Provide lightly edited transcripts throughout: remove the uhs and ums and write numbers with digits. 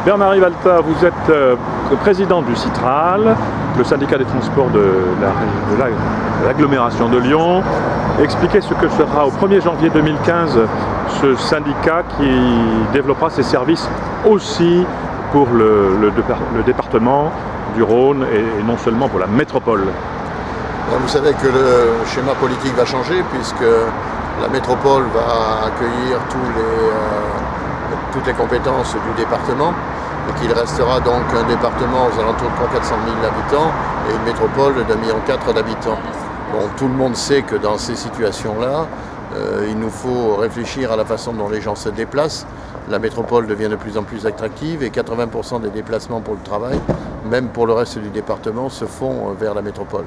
Bernard Rivalta, vous êtes président du Citral, le syndicat des transports de l'agglomération de Lyon. Expliquez ce que sera au 1er janvier 2015 ce syndicat qui développera ses services aussi pour le département du Rhône et non seulement pour la métropole. Vous savez que le schéma politique va changer puisque la métropole va accueillir toutes les compétences du département et qu'il restera donc un département aux alentours de 300 000 à 400 000 habitants et une métropole de 1,4 million d'habitants. Bon, tout le monde sait que dans ces situations-là, il nous faut réfléchir à la façon dont les gens se déplacent. La métropole devient de plus en plus attractive et 80% des déplacements pour le travail, même pour le reste du département, se font vers la métropole.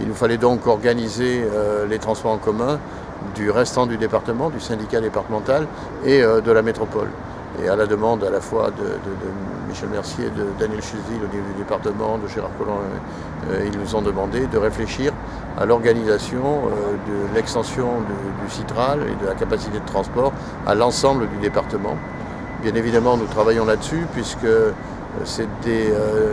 Il nous fallait donc organiser les transports en commun du restant du département, du syndicat départemental et de la métropole. Et à la demande à la fois de Michel Mercier, de Daniel Chusville au niveau du département, de Gérard Collomb, ils nous ont demandé de réfléchir à l'organisation de l'extension du Citral et de la capacité de transport à l'ensemble du département. Bien évidemment, nous travaillons là-dessus puisque c'est des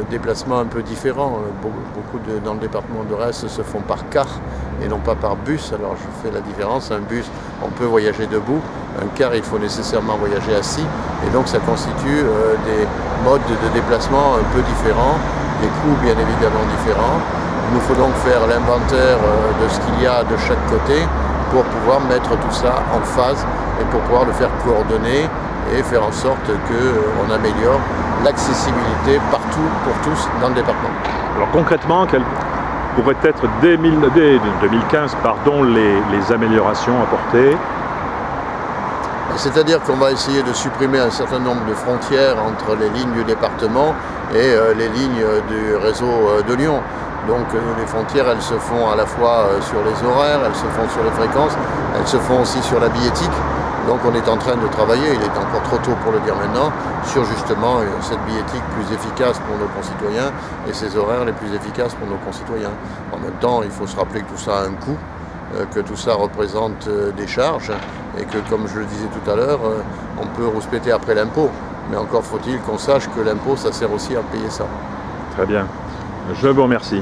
déplacements un peu différents. Beaucoup dans le département de Retz se font par car et non pas par bus. Alors je fais la différence. Un bus, on peut voyager debout. Un car, il faut nécessairement voyager assis. Et donc ça constitue des modes de déplacement un peu différents, des coûts bien évidemment différents. Il nous faut donc faire l'inventaire de ce qu'il y a de chaque côté pour pouvoir mettre tout ça en phase et pour pouvoir le faire coordonner et faire en sorte qu'on améliore l'accessibilité partout pour tous dans le département. Alors concrètement, quelles pourraient être dès 2015 les améliorations apportées? C'est-à-dire qu'on va essayer de supprimer un certain nombre de frontières entre les lignes du département et les lignes du réseau de Lyon. Donc les frontières, elles se font à la fois sur les horaires, elles se font sur les fréquences, elles se font aussi sur la billettique. Donc on est en train de travailler, il est encore trop tôt pour le dire maintenant, sur justement cette billettique plus efficace pour nos concitoyens et ces horaires les plus efficaces pour nos concitoyens. En même temps, il faut se rappeler que tout ça a un coût, que tout ça représente des charges et que, comme je le disais tout à l'heure, on peut rouspéter après l'impôt. Mais encore faut-il qu'on sache que l'impôt, ça sert aussi à payer ça. Très bien. Je vous remercie.